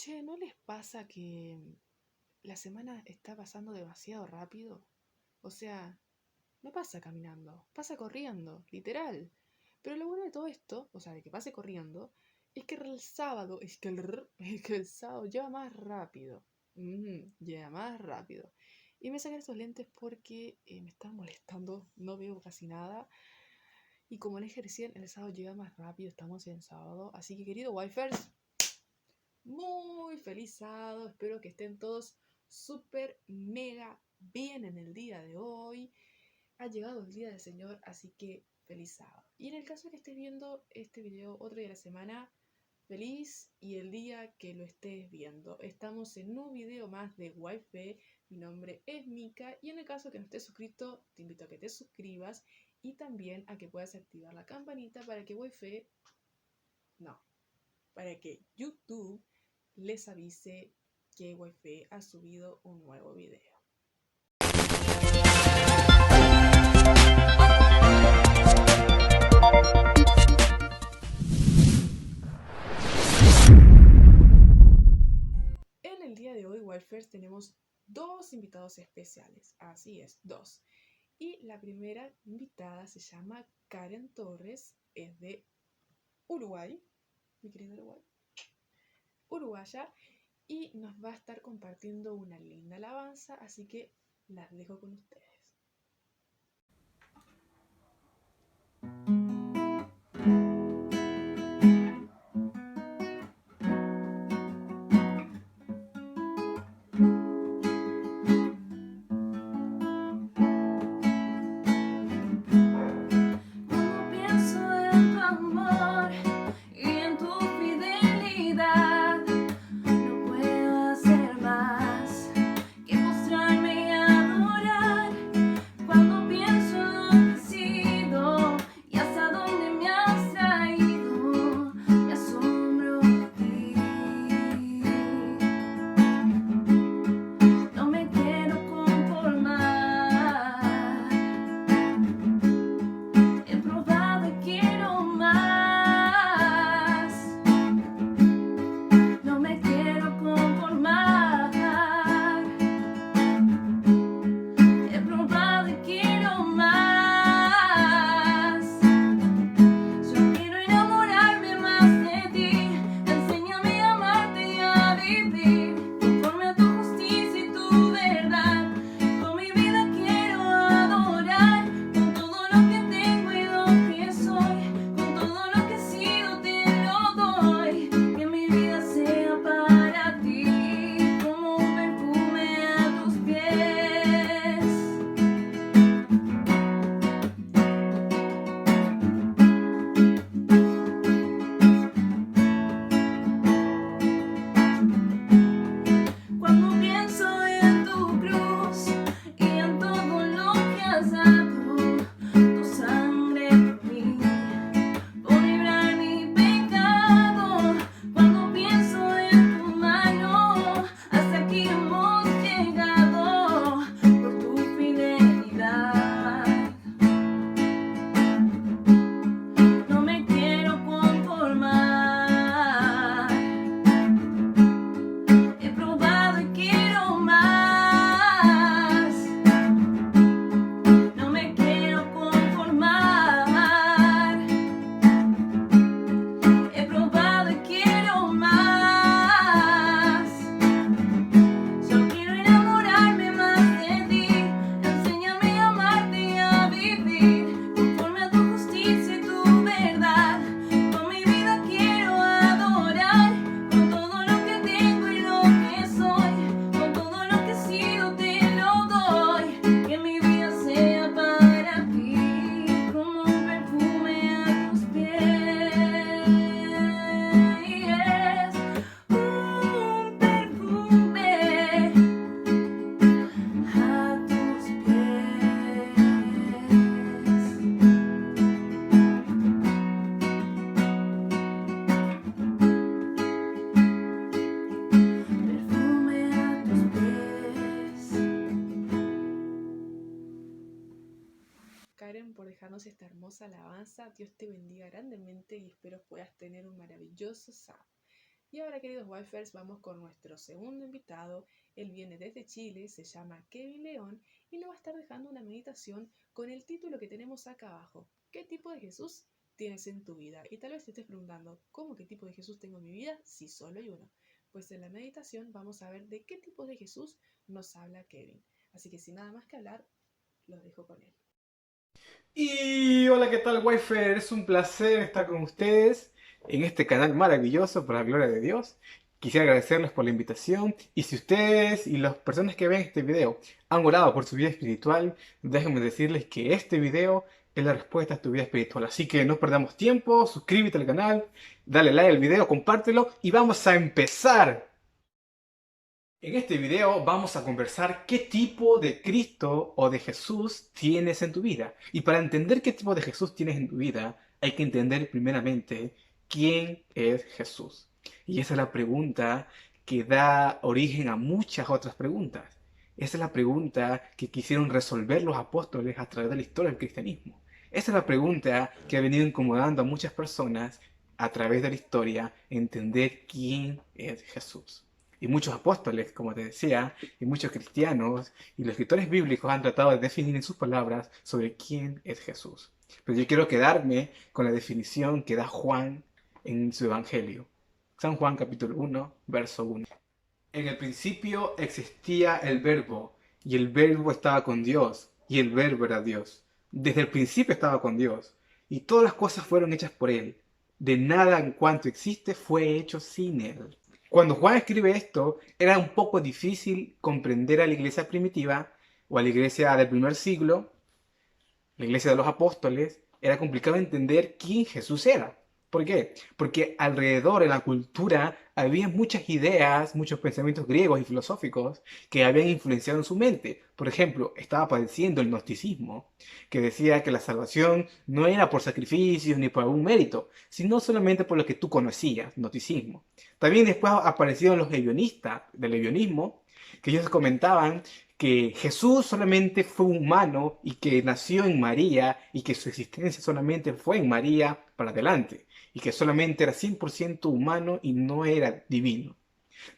Che, ¿no les pasa que la semana está pasando demasiado rápido? O sea, no pasa caminando, pasa corriendo, literal. Pero lo bueno de todo esto, o sea, de que pase corriendo, es que el sábado, es que el sábado lleva más rápido. Lleva más rápido. Y me saqué estos lentes porque me están molestando, no veo casi nada. Y como les dije recién, el sábado llega más rápido, estamos en sábado. Así que querido Wifers, muy feliz sábado, espero que estén todos súper mega bien en el día de hoy. Ha llegado el día del Señor, así que feliz sábado. Y en el caso de que estés viendo este video otro día de la semana, feliz y el día que lo estés viendo. Estamos en un video más de Wi-Fi. Mi nombre es Mika y en el caso que no estés suscrito, te invito a que te suscribas y también a que puedas activar la campanita para que Wi-Fi, no, para que YouTube les avise que Wi-Fi ha subido un nuevo video. En el día de hoy, Wifers, tenemos dos invitados especiales, así es, dos. Y la primera invitada se llama Karen Torres, es de Uruguay, mi querido Uruguay, uruguaya, y nos va a estar compartiendo una linda alabanza, así que las dejo con ustedes. Karen, por dejarnos esta hermosa alabanza. Dios te bendiga grandemente y espero puedas tener un maravilloso sábado. Y ahora, queridos wifers, vamos con nuestro segundo invitado. Él viene desde Chile, se llama Kevin León y nos va a estar dejando una meditación con el título que tenemos acá abajo. ¿Qué tipo de Jesús tienes en tu vida? Y tal vez te estés preguntando, ¿cómo qué tipo de Jesús tengo en mi vida si solo hay uno? Pues en la meditación vamos a ver de qué tipo de Jesús nos habla Kevin. Así que sin nada más que hablar, los dejo con él. Y hola, ¿qué tal, Wayfair? Es un placer estar con ustedes en este canal maravilloso por la gloria de Dios. Quisiera agradecerles por la invitación y si ustedes y las personas que ven este video han orado por su vida espiritual, déjenme decirles que este video es la respuesta a tu vida espiritual. Así que no perdamos tiempo, suscríbete al canal, dale like al video, compártelo y vamos a empezar. En este video vamos a conversar qué tipo de Cristo o de Jesús tienes en tu vida. Y para entender qué tipo de Jesús tienes en tu vida, hay que entender primeramente quién es Jesús. Y esa es la pregunta que da origen a muchas otras preguntas. Esa es la pregunta que quisieron resolver los apóstoles a través de la historia del cristianismo. Esa es la pregunta que ha venido incomodando a muchas personas a través de la historia, entender quién es Jesús. Y muchos apóstoles, como te decía, y muchos cristianos y los escritores bíblicos han tratado de definir en sus palabras sobre quién es Jesús. Pero yo quiero quedarme con la definición que da Juan en su Evangelio. San Juan capítulo 1, verso 1. En el principio existía el Verbo, y el Verbo estaba con Dios, y el Verbo era Dios. Desde el principio estaba con Dios, y todas las cosas fueron hechas por Él. De nada en cuanto existe fue hecho sin Él. Cuando Juan escribe esto, era un poco difícil comprender a la iglesia primitiva o a la iglesia del primer siglo, la iglesia de los apóstoles, era complicado entender quién Jesús era. ¿Por qué? Porque alrededor en la cultura había muchas ideas, muchos pensamientos griegos y filosóficos que habían influenciado en su mente. Por ejemplo, estaba padeciendo el gnosticismo, que decía que la salvación no era por sacrificios ni por algún mérito, sino solamente por lo que tú conocías, gnosticismo. También después aparecieron los hevionistas del hevionismo, que ellos comentaban que Jesús solamente fue humano y que nació en María y que su existencia solamente fue en María para adelante y que solamente era 100% humano y no era divino.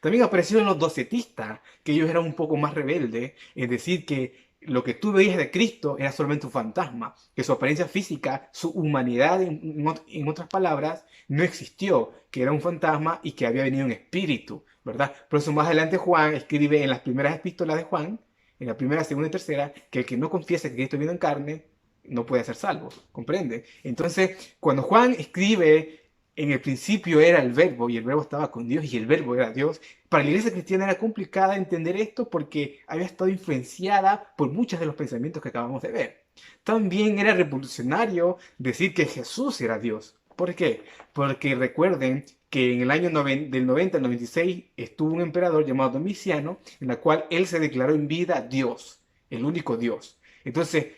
También aparecieron los docetistas, que ellos eran un poco más rebeldes, es decir, que lo que tú veías de Cristo era solamente un fantasma, que su apariencia física, su humanidad, en otras palabras, no existió, que era un fantasma y que había venido en espíritu, ¿verdad? Por eso más adelante Juan escribe en las primeras epístolas de Juan, en la primera, segunda y tercera, que el que no confiesa que Cristo vino en carne, no puede ser salvo, ¿comprende? Entonces, cuando Juan escribe en el principio era el verbo y el verbo estaba con Dios y el verbo era Dios. Para la iglesia cristiana era complicada entender esto porque había estado influenciada por muchos de los pensamientos que acabamos de ver. También era revolucionario decir que Jesús era Dios. ¿Por qué? Porque recuerden que en el año del 90 al 96 estuvo un emperador llamado Domiciano, en la cual él se declaró en vida Dios, el único Dios. Entonces,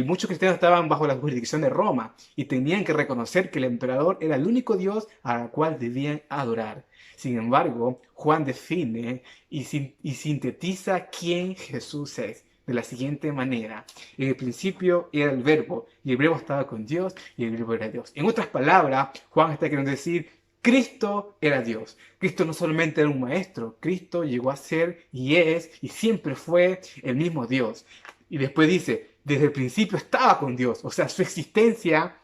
muchos cristianos estaban bajo la jurisdicción de Roma y tenían que reconocer que el emperador era el único Dios al cual debían adorar. Sin embargo, Juan define y sintetiza quién Jesús es de la siguiente manera. En el principio era el verbo y el verbo estaba con Dios y el verbo era Dios. En otras palabras, Juan está queriendo decir, Cristo era Dios. Cristo no solamente era un maestro, Cristo llegó a ser y es y siempre fue el mismo Dios. Y después dice, desde el principio estaba con Dios. O sea, su existencia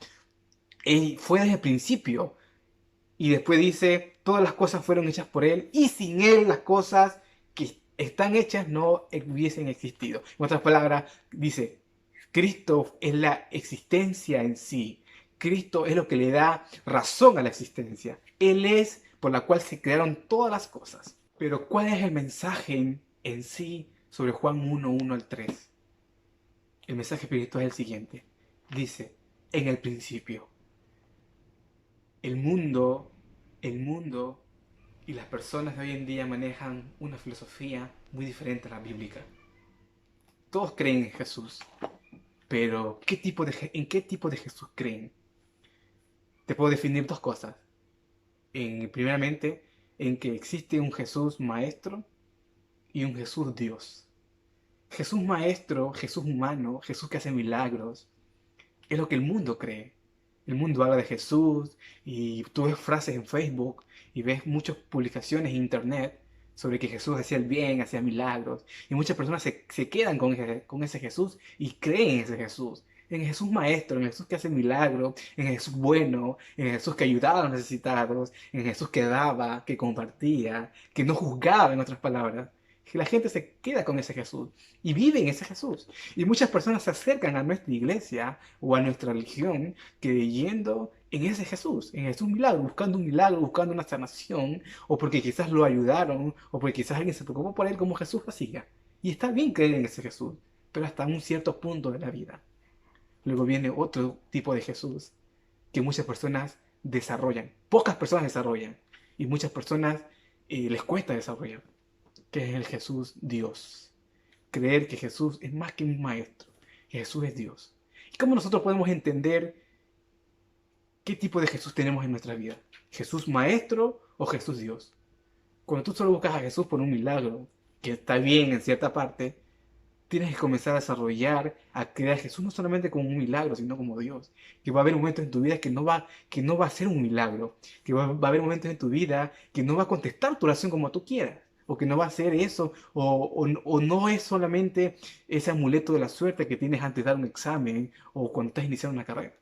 fue desde el principio. Y después dice, todas las cosas fueron hechas por Él y sin Él las cosas que están hechas no hubiesen existido. En otras palabras, dice, Cristo es la existencia en sí. Cristo es lo que le da razón a la existencia. Él es por la cual se crearon todas las cosas. Pero ¿cuál es el mensaje en sí sobre Juan 1:1 al 3? El mensaje espiritual es el siguiente. Dice, en el principio, el mundo, el mundo y las personas de hoy en día manejan una filosofía muy diferente a la bíblica. Todos creen en Jesús, pero ¿en qué tipo de Jesús creen? Te puedo definir dos cosas. Primeramente, en que existe un Jesús maestro y un Jesús Dios. Jesús maestro, Jesús humano, Jesús que hace milagros, es lo que el mundo cree. El mundo habla de Jesús y tú ves frases en Facebook y ves muchas publicaciones en internet sobre que Jesús hacía el bien, hacía milagros, y muchas personas se quedan con ese Jesús y creen en ese Jesús. En el Jesús maestro, en el Jesús que hace milagros, en el Jesús bueno, en el Jesús que ayudaba a los necesitados, en el Jesús que daba, que compartía, que no juzgaba, en otras palabras. Que la gente se queda con ese Jesús y vive en ese Jesús. Y muchas personas se acercan a nuestra iglesia o a nuestra religión creyendo en ese Jesús, en Jesús milagro, buscando una sanación, o porque quizás lo ayudaron, o porque quizás alguien se preocupó por él como Jesús hacía. Y está bien creer en ese Jesús, pero hasta un cierto punto de la vida. Luego viene otro tipo de Jesús que muchas personas desarrollan, pocas personas desarrollan, y muchas personas les cuesta desarrollar, que es el Jesús Dios. Creer que Jesús es más que un maestro, que Jesús es Dios. ¿Y cómo nosotros podemos entender qué tipo de Jesús tenemos en nuestra vida? ¿Jesús maestro o Jesús Dios? Cuando tú solo buscas a Jesús por un milagro, que está bien en cierta parte, tienes que comenzar a desarrollar, a creer a Jesús no solamente como un milagro, sino como Dios. Que va a haber momentos en tu vida que no va a ser un milagro. Que va a haber momentos en tu vida que no va a contestar tu oración como tú quieras. O que no va a ser eso, o no es solamente ese amuleto de la suerte que tienes antes de dar un examen o cuando estás iniciando una carrera.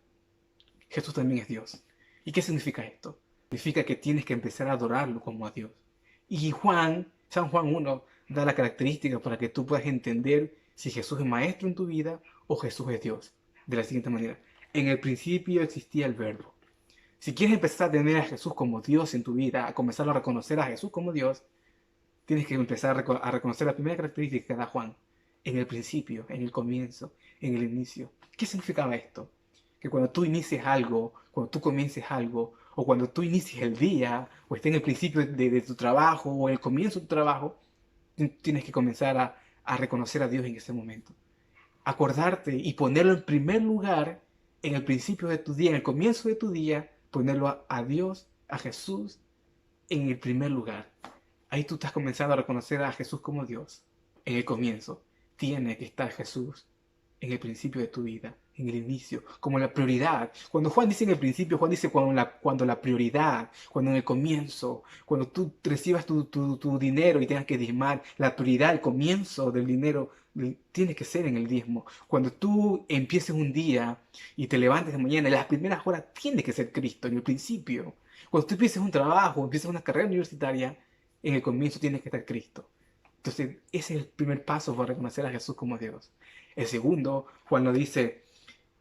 Jesús también es Dios. ¿Y qué significa esto? Significa que tienes que empezar a adorarlo como a Dios. Y San Juan 1, da la característica para que tú puedas entender si Jesús es maestro en tu vida o Jesús es Dios. De la siguiente manera. En el principio existía el verbo. Si quieres empezar a tener a Jesús como Dios en tu vida, a comenzar a reconocer a Jesús como Dios, tienes que empezar a reconocer la primera característica que da Juan. En el principio, en el comienzo, en el inicio. ¿Qué significaba esto? Que cuando tú inicies algo, cuando tú comiences algo, o cuando tú inicies el día, o estés en el principio de tu trabajo, o en el comienzo de tu trabajo, tienes que comenzar a reconocer a Dios en ese momento. Acordarte y ponerlo en primer lugar en el principio de tu día, en el comienzo de tu día, ponerlo a Dios, a Jesús, en el primer lugar. Ahí tú estás comenzando a reconocer a Jesús como Dios. En el comienzo tiene que estar Jesús en el principio de tu vida, en el inicio, como la prioridad. Cuando Juan dice en el principio, Juan dice cuando la prioridad, cuando en el comienzo, cuando tú recibas tu dinero y tengas que diezmar, la prioridad, el comienzo del dinero tiene que ser en el diezmo. Cuando tú empieces un día y te levantes de mañana, en las primeras horas tiene que ser Cristo, en el principio. Cuando tú empieces un trabajo, empieces una carrera universitaria, en el comienzo tiene que estar Cristo. Entonces, ese es el primer paso para reconocer a Jesús como Dios. El segundo, Juan lo dice,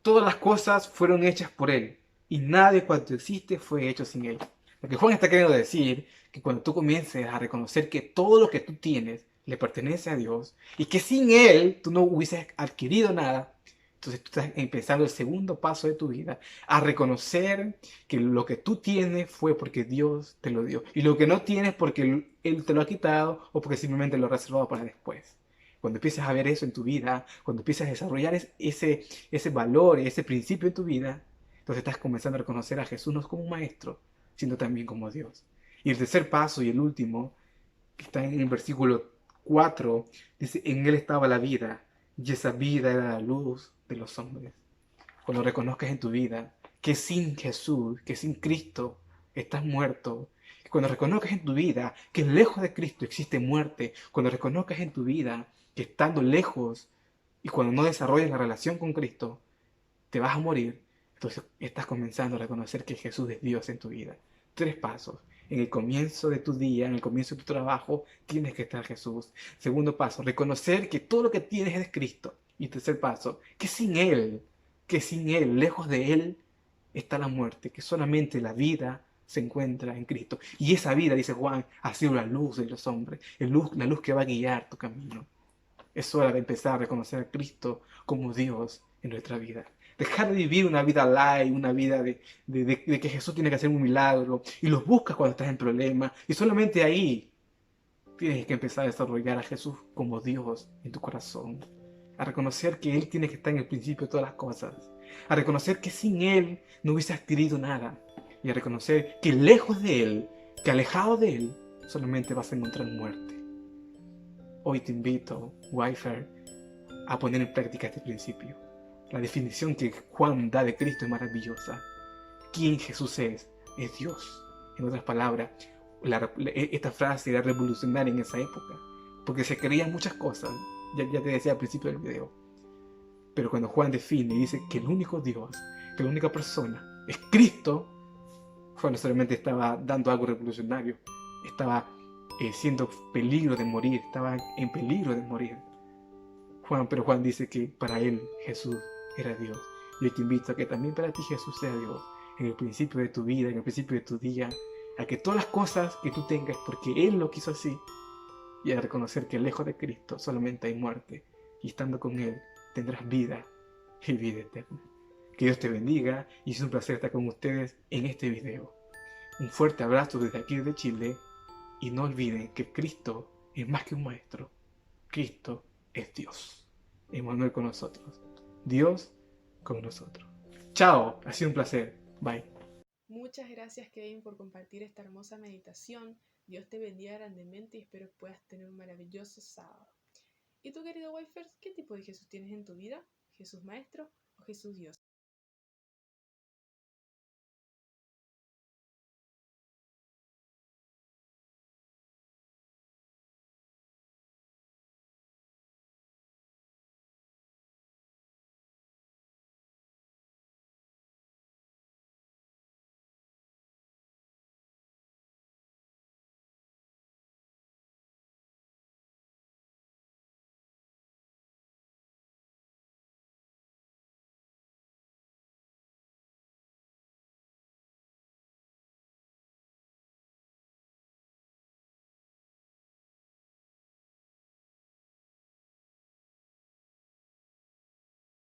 todas las cosas fueron hechas por Él, y nada de cuanto existe fue hecho sin Él. Lo que Juan está queriendo decir, que cuando tú comiences a reconocer que todo lo que tú tienes le pertenece a Dios, y que sin Él tú no hubieses adquirido nada, entonces tú estás empezando el segundo paso de tu vida, a reconocer que lo que tú tienes fue porque Dios te lo dio. Y lo que no tienes porque Él te lo ha quitado o porque simplemente lo ha reservado para después. Cuando empiezas a ver eso en tu vida, cuando empiezas a desarrollar ese valor, ese principio en tu vida, entonces estás comenzando a reconocer a Jesús no como un maestro, sino también como Dios. Y el tercer paso y el último, que está en el versículo 4, dice, en Él estaba la vida, y esa vida era la luz de los hombres. Cuando reconozcas en tu vida que sin Jesús, que sin Cristo, estás muerto. Cuando reconozcas en tu vida que lejos de Cristo existe muerte. Cuando reconozcas en tu vida que estando lejos y cuando no desarrollas la relación con Cristo, te vas a morir. Entonces estás comenzando a reconocer que Jesús es Dios en tu vida. 3 pasos. En el comienzo de tu día, en el comienzo de tu trabajo, tienes que estar Jesús. Segundo paso, reconocer que todo lo que tienes es Cristo. Y tercer paso, que sin Él, lejos de Él, está la muerte, que solamente la vida se encuentra en Cristo. Y esa vida, dice Juan, ha sido la luz de los hombres, la luz que va a guiar tu camino. Es hora de empezar a reconocer a Cristo como Dios en nuestra vida. Dejar de vivir una vida light, una vida de que Jesús tiene que hacer un milagro y los buscas cuando estás en problemas y solamente ahí tienes que empezar a desarrollar a Jesús como Dios en tu corazón. A reconocer que Él tiene que estar en el principio de todas las cosas. A reconocer que sin Él no hubiese adquirido nada. Y a reconocer que lejos de Él, que alejado de Él, solamente vas a encontrar muerte. Hoy te invito, Wayfarer, a poner en práctica este principio. La definición que Juan da de Cristo es maravillosa. ¿Quién Jesús es? Es Dios. En otras palabras, esta frase era revolucionaria en esa época, porque se creían muchas cosas, ya te decía al principio del video. Pero cuando Juan define y dice que el único Dios, que la única persona es Cristo, Juan no solamente estaba dando algo revolucionario, estaba siendo peligro de morir, estaba en peligro de morir. Pero Juan dice que para él Jesús era Dios. Yo te invito a que también para ti Jesús sea Dios, en el principio de tu vida, en el principio de tu día, a que todas las cosas que tú tengas, porque Él lo quiso así, y a reconocer que lejos de Cristo solamente hay muerte, y estando con Él tendrás vida y vida eterna. Que Dios te bendiga y es un placer estar con ustedes en este video. Un fuerte abrazo desde aquí de Chile y no olviden que Cristo es más que un maestro. Cristo es Dios. Emmanuel con nosotros. Dios con nosotros. Chao, ha sido un placer. Bye. Muchas gracias, Kevin, por compartir esta hermosa meditación. Dios te bendiga grandemente y espero que puedas tener un maravilloso sábado. ¿Y tú, querido Wifers, qué tipo de Jesús tienes en tu vida? ¿Jesús Maestro o Jesús Dios?